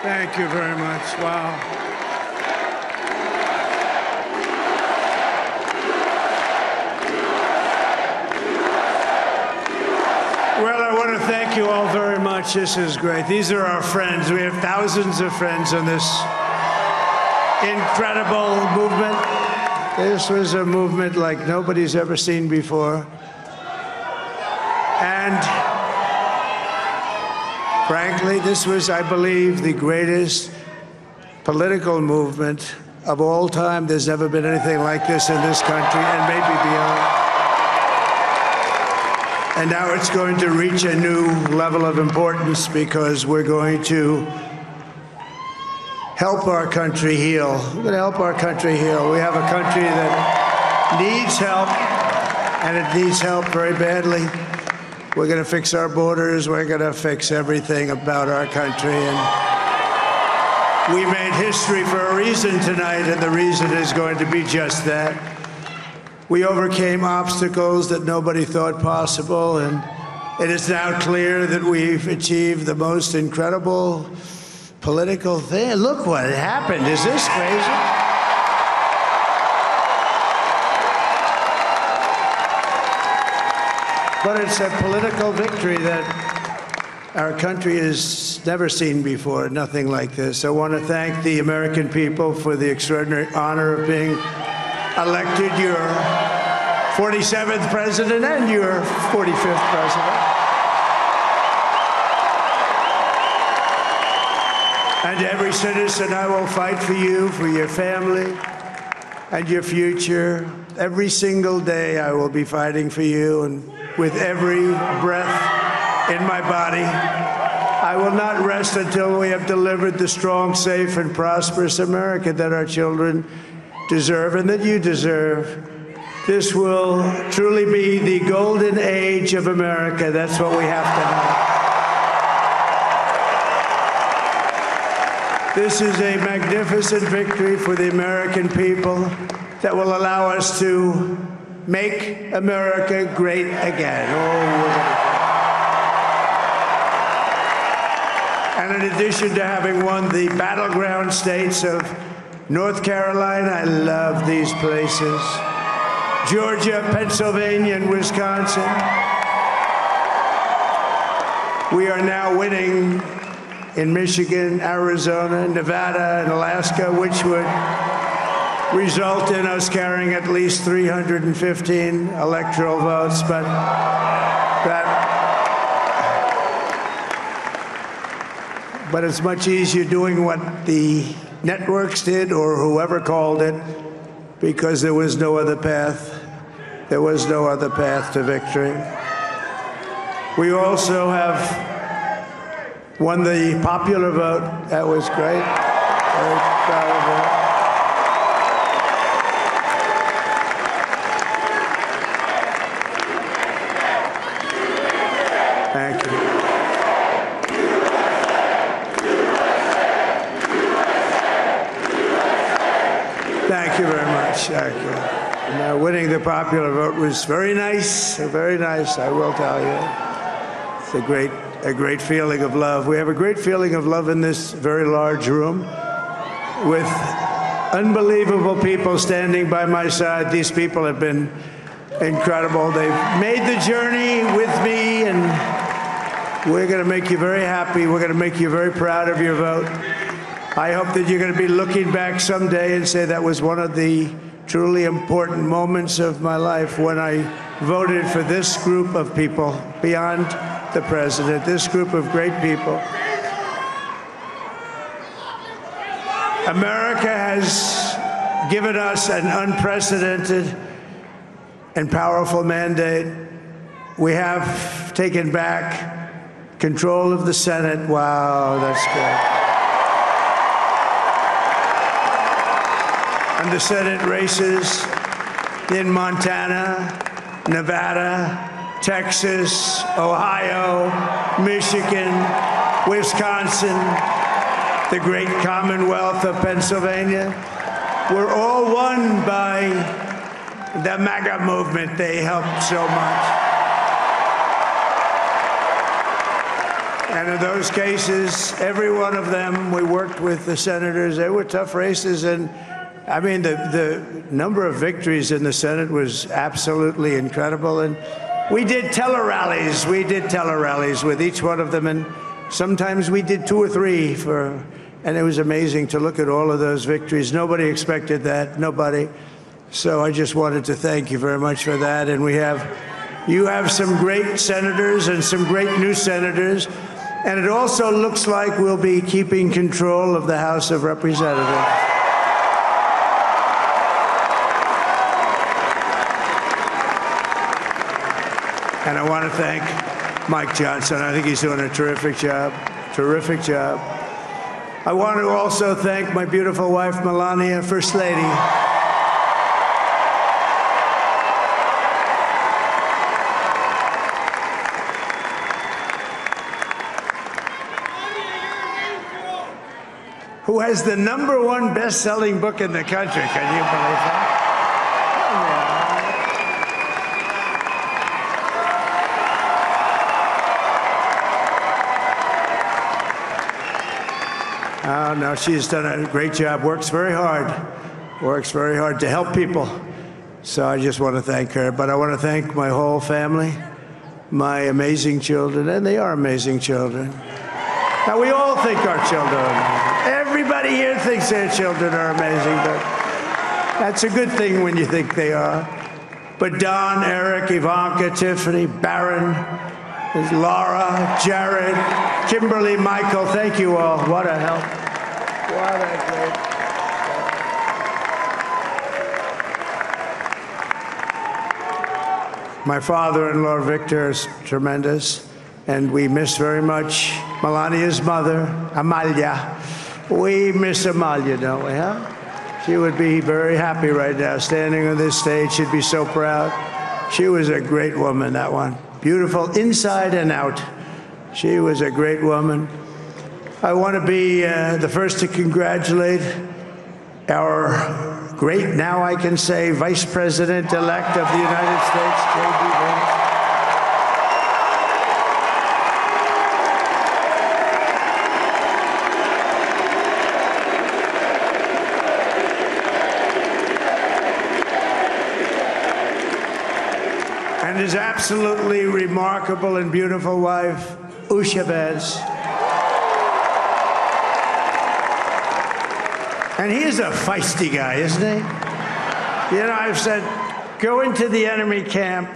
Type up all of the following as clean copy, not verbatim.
Thank you very much. Wow. Well, I want to thank you all very much. This is great. These are our friends. We have thousands of friends on this incredible movement. This was a movement like nobody's ever seen before. And frankly, this was, I believe, the greatest political movement of all time. There's never been anything like this in this country, and maybe beyond. And now it's going to reach a new level of importance because we're going to help our country heal. We're going to help our country heal. We have a country that needs help, and it needs help very badly. We're going to fix our borders. We're going to fix everything about our country. And we made history for a reason tonight, and the reason is going to be just that. We overcame obstacles that nobody thought possible, and it is now clear that we've achieved the most incredible political thing. Look what happened. Is this crazy? But it's a political victory that our country has never seen before, nothing like this. I want to thank the American people for the extraordinary honor of being elected your 47th president and your 45th president. And every citizen, I will fight for you, for your family, and your future. Every single day, I will be fighting for you, and with every breath in my body, I will not rest until we have delivered the strong, safe, and prosperous America that our children deserve and that you deserve. This will truly be the golden age of America. That's what we have to have. This is a magnificent victory for the American people that will allow us to make America great again. And in addition to having won the battleground states of North Carolina, I love these places, Georgia, Pennsylvania, and Wisconsin, we are now winning in Michigan, Arizona, Nevada, and Alaska, which would result in us carrying at least 315 electoral votes, but it's much easier doing what the networks did or whoever called it, because there was no other path. There was no other path to victory. We also have won the popular vote. That was great. Very proud of that. Thank you. Thank you very much. Thank you. And, winning the popular vote was very nice, I will tell you. It's a great feeling of love. We have a great feeling of love in this very large room with unbelievable people standing by my side. These people have been incredible. They've made the journey with me, and we're going to make you very happy. We're going to make you very proud of your vote. I hope that you're going to be looking back someday and say that was one of the truly important moments of my life when I voted for this group of people beyond the president, this group of great people. America has given us an unprecedented and powerful mandate. We have taken back control of the Senate. Wow, that's good. And the Senate races in Montana, Nevada, Texas, Ohio, Michigan, Wisconsin, the great Commonwealth of Pennsylvania, were all won by the MAGA movement. They helped so much. And in those cases, every one of them, we worked with the senators. They were tough races. And I mean, the number of victories in the Senate was absolutely incredible. And we did tele-rallies. We did tele-rallies with each one of them. And sometimes we did 2 or 3 and it was amazing to look at all of those victories. Nobody expected that, nobody. So I just wanted to thank you very much for that. And you have some great senators and some great new senators. And it also looks like we'll be keeping control of the House of Representatives. And I want to thank Mike Johnson. I think he's doing a terrific job. Terrific job. I want to also thank my beautiful wife, Melania, First Lady. Who has the #1 best-selling book in the country. Can you believe that? Oh, no, she's done a great job, works very hard to help people. So I just want to thank her. But I want to thank my whole family, my amazing children, and they are amazing children. Now, we all think our children are amazing. Everybody here thinks their children are amazing, but that's a good thing when you think they are. But Don, Eric, Ivanka, Tiffany, Barron, Laura, Jared, Kimberly, Michael, thank you all. What a help. What a great help. My father-in-law, Victor, is tremendous, and we miss very much Melania's mother, Amalia. We miss Amalia, don't we, huh? She would be very happy right now, standing on this stage. She'd be so proud. She was a great woman, that one. Beautiful inside and out. She was a great woman. I want to be the first to congratulate our great, now I can say, Vice President-elect of the United States, J.D. Vance. And his absolutely remarkable and beautiful wife, Usha Vance. And he's a feisty guy, isn't he? You know, I've said, go into the enemy camp.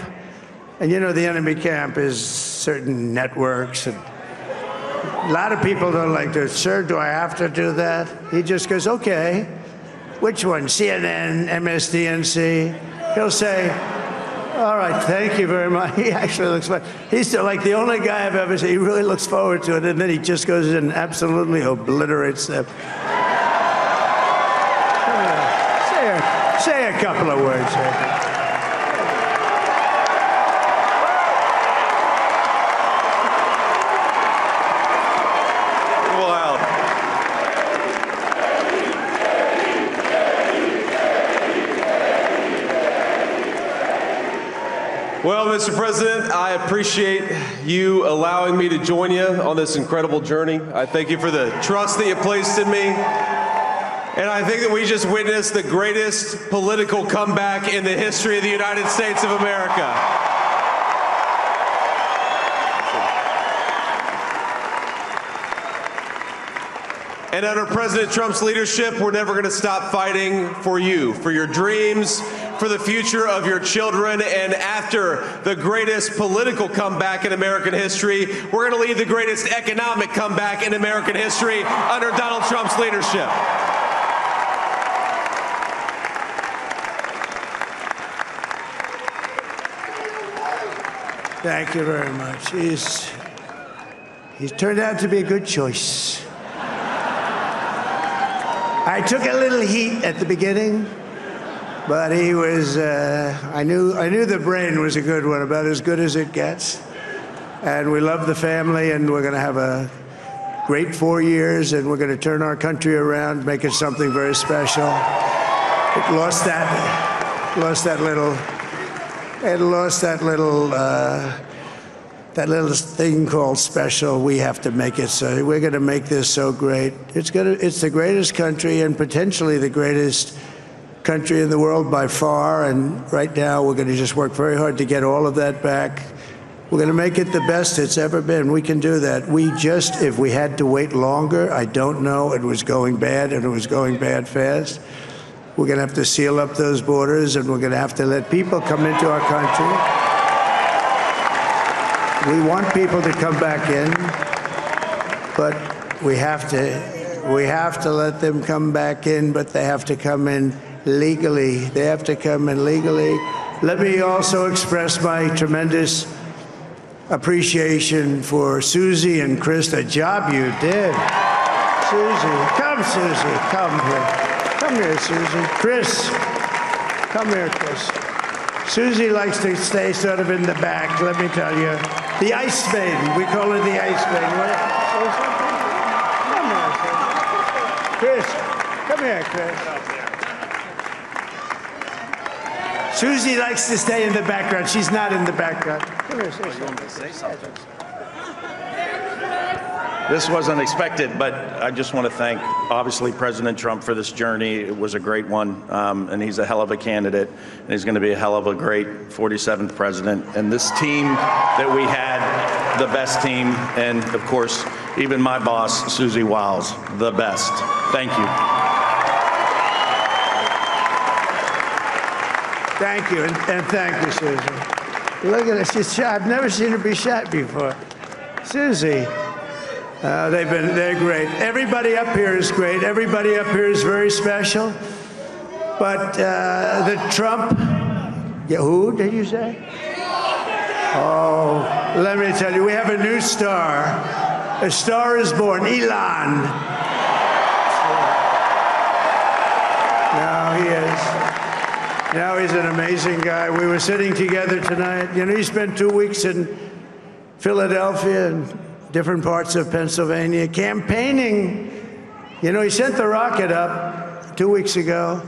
And you know, the enemy camp is certain networks. And a lot of people don't like to, sir, do I have to do that? He just goes, okay. Which one? CNN, MSDNC? He'll say, all right, thank you very much. He actually looks fine. He's like the only guy I've ever seen. He really looks forward to it, and then he just goes in and absolutely obliterates them. Say a couple of words here. Wow. Well, Mr. President, I appreciate you allowing me to join you on this incredible journey. I thank you for the trust that you placed in me. And I think that we just witnessed the greatest political comeback in the history of the United States of America. And under President Trump's leadership, we're never going to stop fighting for you, for your dreams, for the future of your children. And after the greatest political comeback in American history, we're going to lead the greatest economic comeback in American history under Donald Trump's leadership. Thank you very much. He's turned out to be a good choice. I took a little heat at the beginning, but he was, I knew the brain was a good one, about as good as it gets. And we love the family, and we're going to have a great 4 years, and we're going to turn our country around, make it something very special. It lost that little that little thing called special, we have to make it so. We're going to make this so great. It's the greatest country and potentially the greatest country in the world by far. And right now, we're going to just work very hard to get all of that back. We're going to make it the best it's ever been. We can do that. If we had to wait longer, I don't know. It was going bad, and it was going bad fast. We're going to have to seal up those borders, and we're going to have to let people come into our country. We want people to come back in, but we have to let them come back in, but they have to come in legally. They have to come in legally. Let me also express my tremendous appreciation for Susie and Chris, the job you did. Susie, come here. Come here, Susie. Chris, come here, Chris. Susie likes to stay sort of in the back, let me tell you. The Ice Maiden, we call her the Ice Maiden. Come here, Chris. Come here, Chris. Susie likes to stay in the background. She's not in the background. Come here, say something. This wasn't expected, but I just want to thank, obviously, President Trump for this journey. It was a great one, and he's a hell of a candidate, and he's going to be a hell of a great 47th president. And this team that we had, the best team, and, of course, even my boss, Susie Wiles, the best. Thank you. Thank you, and thank you, Susie. Look at her, she's shy. I've never seen her be shy before. Susie. They're great. Everybody up here is great. Everybody up here is very special. But the Trump, who did you say? Oh, let me tell you, we have a new star. A star is born, Elon. Now he is. Now he's an amazing guy. We were sitting together tonight. You know, he spent 2 weeks in Philadelphia and different parts of Pennsylvania, campaigning. You know, he sent the rocket up 2 weeks ago,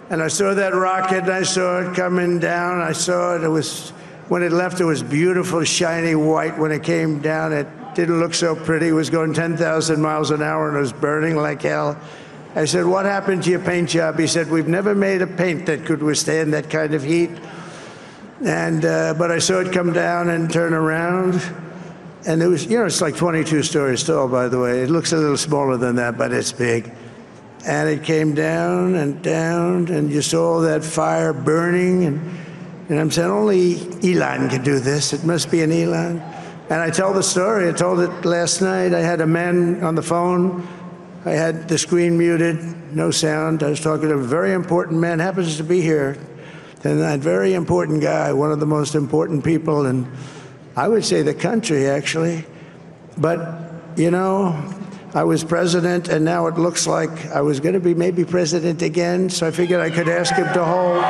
and I saw that rocket, and I saw it coming down. I saw it. It was, when it left, it was beautiful, shiny white. When it came down, it didn't look so pretty. It was going 10,000 miles an hour, and it was burning like hell. I said, what happened to your paint job? He said, we've never made a paint that could withstand that kind of heat. And, but I saw it come down and turn around. And it was, you know, it's like 22 stories tall, by the way. It looks a little smaller than that, but it's big. And it came down, and you saw all that fire burning. And I'm saying, only Elon could do this. It must be an Elon. And I tell the story. I told it last night. I had a man on the phone. I had the screen muted, no sound. I was talking to a very important man, happens to be here. And that very important guy, one of the most important people in, I would say, the country, actually. But, you know, I was president, and now it looks like I was going to be maybe president again, so I figured I could ask him to hold.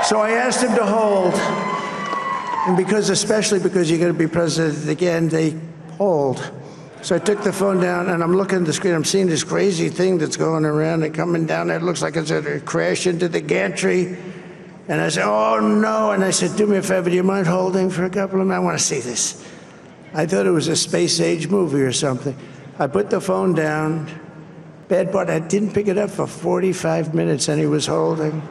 So I asked him to hold. And because, especially because you're going to be president again, they hold. So I took the phone down, and I'm looking at the screen. I'm seeing this crazy thing that's going around and coming down there. It looks like it's going to crash into the gantry. And I said, oh, no. And I said, do me a favor, do you mind holding for a couple of minutes? I want to see this. I thought it was a space-age movie or something. I put the phone down. Bad part, I didn't pick it up for 45 minutes, and he was holding.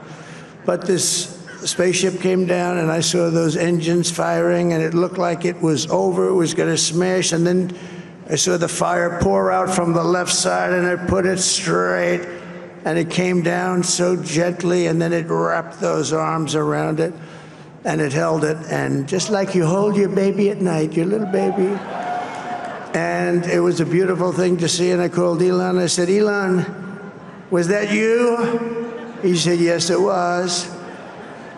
But this spaceship came down, and I saw those engines firing, and it looked like it was over. It was going to smash. And then I saw the fire pour out from the left side, and I put it straight. And it came down so gently, and then it wrapped those arms around it, and it held it. And just like you hold your baby at night, your little baby. And it was a beautiful thing to see. And I called Elon. I said, Elon, was that you? He said, yes, it was.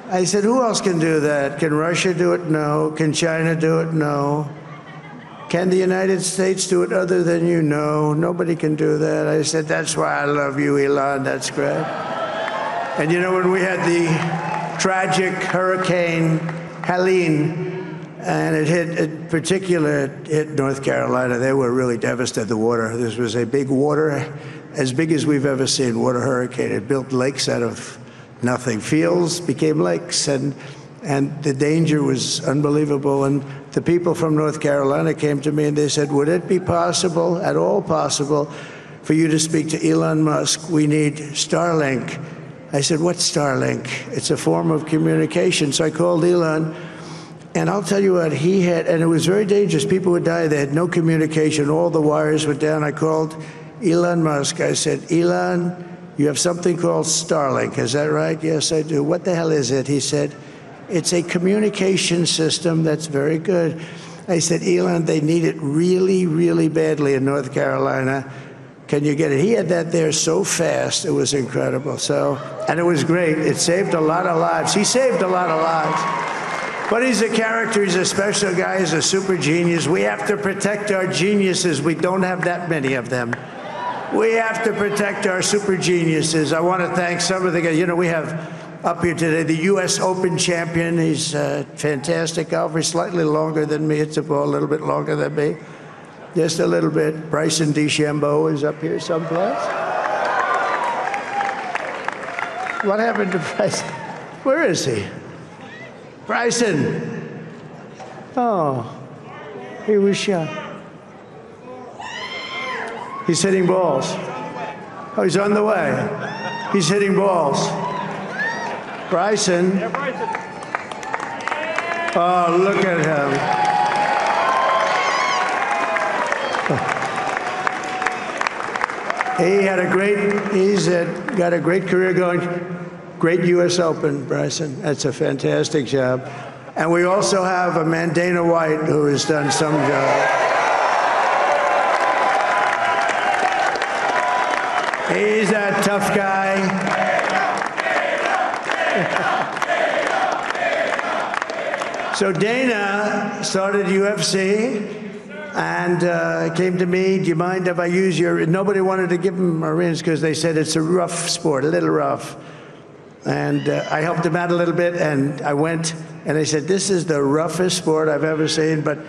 I said, who else can do that? Can Russia do it? No. Can China do it? No. Can the United States do it other than you? No, nobody can do that. I said, that's why I love you, Elon. That's great. And you know, when we had the tragic Hurricane Helene, and it hit North Carolina, they were really devastated, the water. This was a big water, as big as we've ever seen, water hurricane. It built lakes out of nothing. Fields became lakes, and And the danger was unbelievable. And the people from North Carolina came to me and they said, would it be possible, at all possible, for you to speak to Elon Musk? We need Starlink. I said, what's Starlink? It's a form of communication. So I called Elon, and I'll tell you what, he had, and it was very dangerous. People would die. They had no communication. All the wires were down. I called Elon Musk. I said, Elon, you have something called Starlink. Is that right? Yes, I do. What the hell is it? He said, it's a communication system that's very good. I said, Elon, they need it really, really badly in North Carolina. Can you get it? He had that there so fast, it was incredible. So, and it was great. It saved a lot of lives. He saved a lot of lives. But he's a character, he's a special guy, he's a super genius. We have to protect our geniuses. We don't have that many of them. We have to protect our super geniuses. I want to thank some of the guys. You know, we have up here today the U.S. Open champion. He's a fantastic golfer, slightly longer than me. It's a ball, a little bit longer than me. Just a little bit. Bryson DeChambeau is up here someplace. What happened to Bryson? Where is he? Bryson. Oh, he was shot. He's hitting balls. Oh, he's on the way. He's hitting balls. Bryson. Oh, look at him. He's got a great career going. Great U.S. Open, Bryson. That's a fantastic job. And we also have a man, Dana White, who has done some job. He's a tough guy. So Dana started UFC. And came to me, do you mind if I use your, nobody wanted to give him a rinse because they said it's a rough sport, a little rough. And I helped him out a little bit, and I went, and they said, this is the roughest sport I've ever seen, but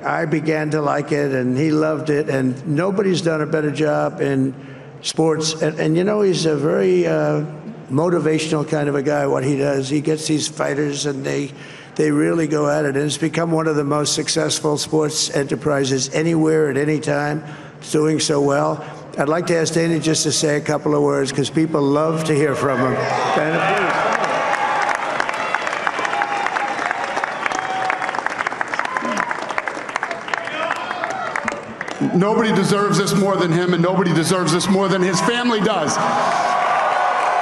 I began to like it, and he loved it, and nobody's done a better job in sports. And you know, he's a very motivational kind of a guy, what he does. He gets these fighters, and they really go at it, and it's become one of the most successful sports enterprises anywhere at any time. It's doing so well. I'd like to ask Dana just to say a couple of words, because people love to hear from him. Dana, please. Nobody deserves this more than him, and nobody deserves this more than his family does.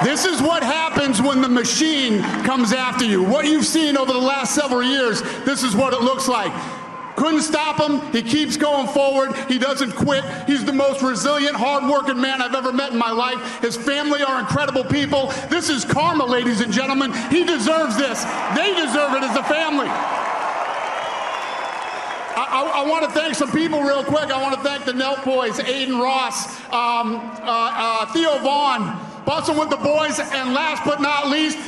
This is what happens when the machine comes after you. What you've seen over the last several years, this is what it looks like. Couldn't stop him. He keeps going forward. He doesn't quit. He's the most resilient, hard-working man I've ever met in my life. His family are incredible people. This is karma, ladies and gentlemen. He deserves this. They deserve it as a family. I want to thank some people real quick. I want to thank the Nelk boys, Aiden Ross, Theo Vaughn, Bustin' with the boys, and last but not least,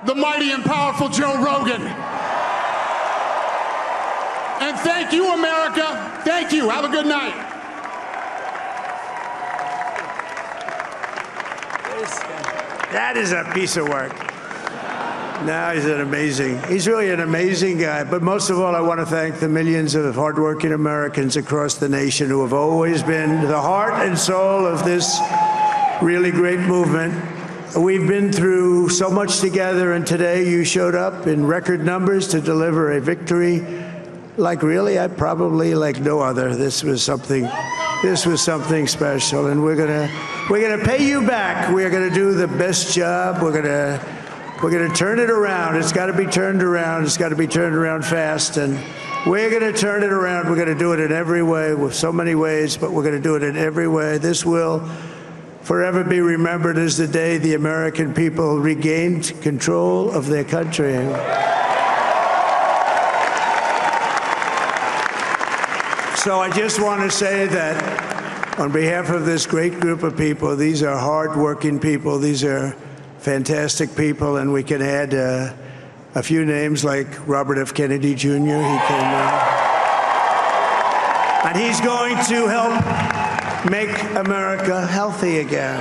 the mighty and powerful Joe Rogan. And thank you, America. Thank you. Have a good night. That is a piece of work. No, he's really an amazing guy. But most of all, I want to thank the millions of hardworking Americans across the nation who have always been the heart and soul of this really great movement. We've been through so much together, and today you showed up in record numbers to deliver a victory like probably like no other. This was something special, and we're gonna pay you back. We're gonna do the best job. We're gonna turn it around. It's got to be turned around. It's got to be turned around fast, and we're gonna turn it around. We're gonna do it in every way, with so many ways, but we're gonna do it in every way. This will forever be remembered as the day the American people regained control of their country. So I just want to say that on behalf of this great group of people, these are hard-working people, these are fantastic people, and we can add a few names like Robert F. Kennedy Jr. He came in. And he's going to help make America healthy again.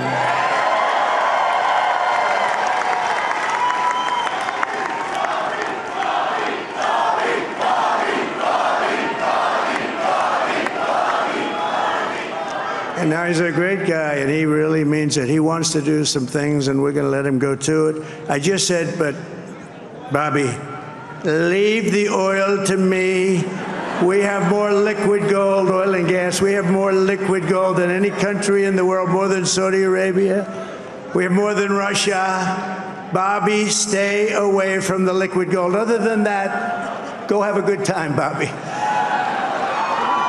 And now he's a great guy, and he really means it. He wants to do some things, and we're going to let him go to it. I just said, but, Bobby, leave the oil to me. We have more liquid gold, oil and gas. We have more liquid gold than any country in the world, more than Saudi Arabia. We have more than Russia. Bobby, stay away from the liquid gold. Other than that, go have a good time, Bobby.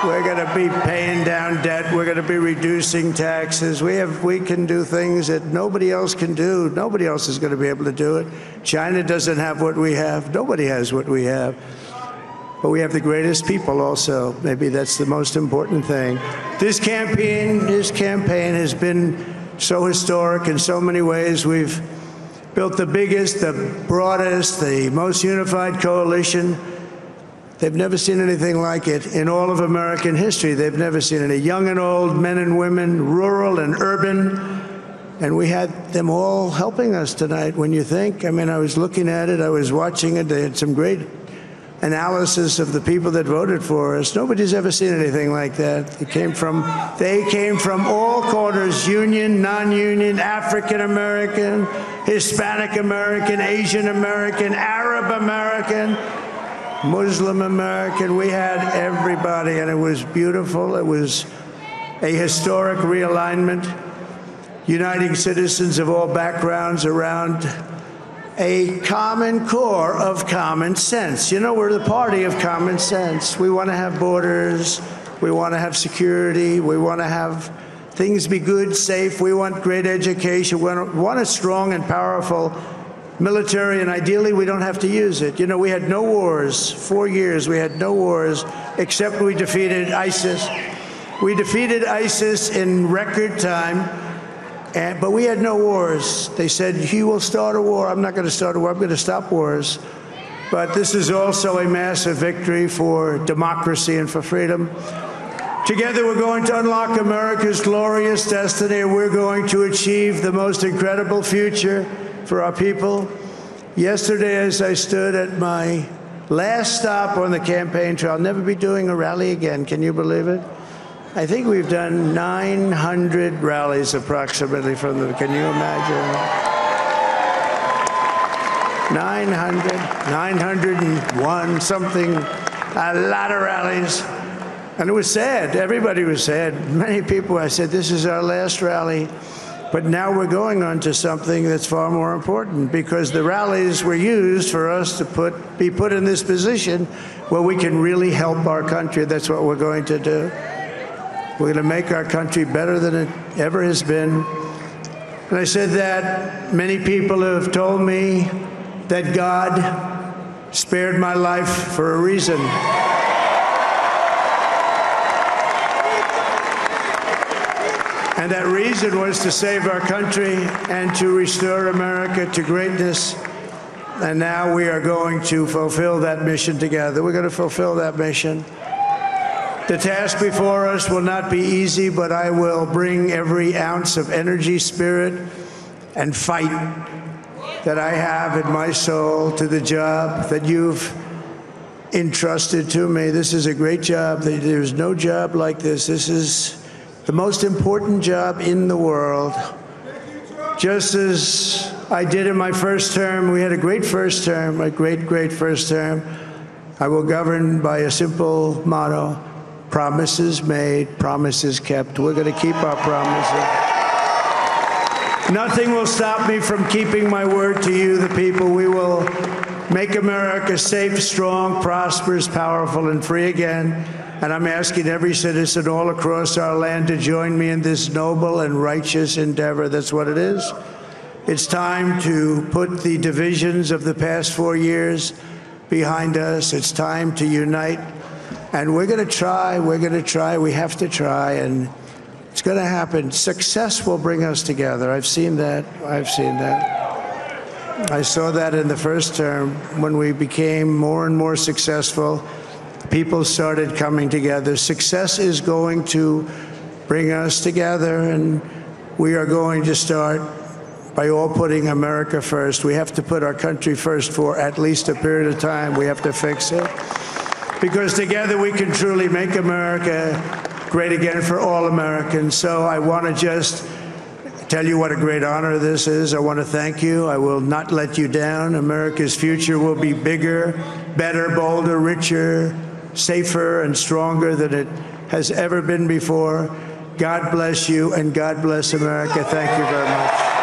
We're going to be paying down debt. We're going to be reducing taxes. We can do things that nobody else can do. Nobody else is going to be able to do it. China doesn't have what we have. Nobody has what we have. But we have the greatest people also. Maybe that's the most important thing. This campaign has been so historic in so many ways. We've built the biggest, the broadest, the most unified coalition. They've never seen anything like it in all of American history. They've never seen it. Young and old, men and women, rural and urban. And we had them all helping us tonight. When you think, I mean, I was looking at it, I was watching it. They had some great analysis of the people that voted for us. Nobody's ever seen anything like that. They came from all corners, union, non-union, African American, Hispanic American, Asian American, Arab American, Muslim American. We had everybody, and it was beautiful. It was a historic realignment, uniting citizens of all backgrounds around a common core of common sense. You know, we're the party of common sense. We want to have borders. We want to have security. We want to have things be good, safe. We want great education. We want a strong and powerful military, and ideally we don't have to use it. You know, we had no wars. 4 years we had no wars, except we defeated ISIS. We defeated ISIS in record time, but we had no wars. They said, he will start a war. I'm not going to start a war. I'm going to stop wars. But this is also a massive victory for democracy and for freedom. Together, we're going to unlock America's glorious destiny, and we're going to achieve the most incredible future for our people. Yesterday, as I stood at my last stop on the campaign trail, I'll never be doing a rally again. Can you believe it? I think we've done 900 rallies approximately from them. Can you imagine? 901 something, a lot of rallies. And it was sad. Everybody was sad. Many people, I said, this is our last rally. But now we're going on to something that's far more important, because the rallies were used for us to be put in this position where we can really help our country. That's what we're going to do. We're going to make our country better than it ever has been. And I said that many people have told me that God spared my life for a reason. And that reason was to save our country and to restore America to greatness. And now we are going to fulfill that mission together. We're going to fulfill that mission. The task before us will not be easy, but I will bring every ounce of energy, spirit, and fight that I have in my soul to the job that you've entrusted to me. This is a great job. There's no job like this. This is the most important job in the world. Just as I did in my first term, we had a great first term, a great, great first term. I will govern by a simple motto: promises made, promises kept. We're going to keep our promises. Nothing will stop me from keeping my word to you, the people. We will make America safe, strong, prosperous, powerful, and free again. And I'm asking every citizen all across our land to join me in this noble and righteous endeavor. That's what it is. It's time to put the divisions of the past 4 years behind us. It's time to unite. And we're going to try. We're going to try. We have to try. And it's going to happen. Success will bring us together. I've seen that. I've seen that. I saw that in the first term when we became more and more successful. People started coming together. Success is going to bring us together, and we are going to start by all putting America first. We have to put our country first for at least a period of time. We have to fix it, because together we can truly make America great again for all Americans. So I want to just tell you what a great honor this is. I want to thank you. I will not let you down. America's future will be bigger, better, bolder, richer, safer, and stronger than it has ever been before. God bless you, and God bless America. Thank you very much.